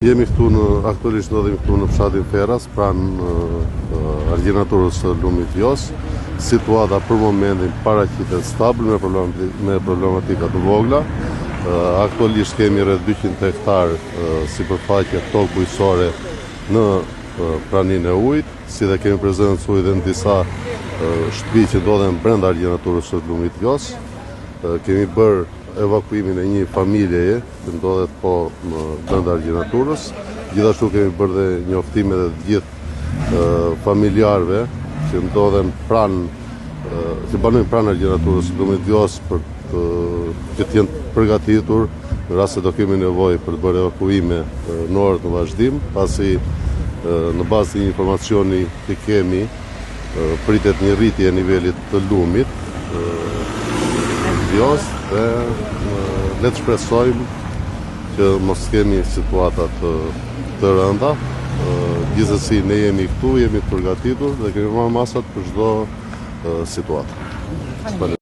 Jemi këtu aktualisht ndodhemi këtu në fshatin Ferras, pranë argjenaturës së lumit Jos. Situata për momentin paraqitet stabil me problematika të vogla. Aktualisht kemi rreth 200 hektar sipërfaqe tokë bujqësore në praninë e ujit, si dhe kemi prezencuar edhe në disa shtëpi që ndodhen brenda argjenaturës së lumit Jos. Kemi bërë evakuimin e një familjeje që ndodhet brenda argjenaturës. Gjithashtu kemi bërë dhe njoftime dhe të gjithë familjarëve që ndodhen që banojnë pranë argjenaturës së lumit Jos për që të jenë përgatitur në rast se do kemi nevojë për të bërë evakuime në orë të vazhdim, pasi në bazë të një informacioni që kemi pritet një rritje e nivelit të lumit Jos dhe le të shpresojmë që mos kemi situata të rënda. Gjithsesi ne jemi këtu, jemi të përgatitur dhe kemi marrë masat për çdo situatë.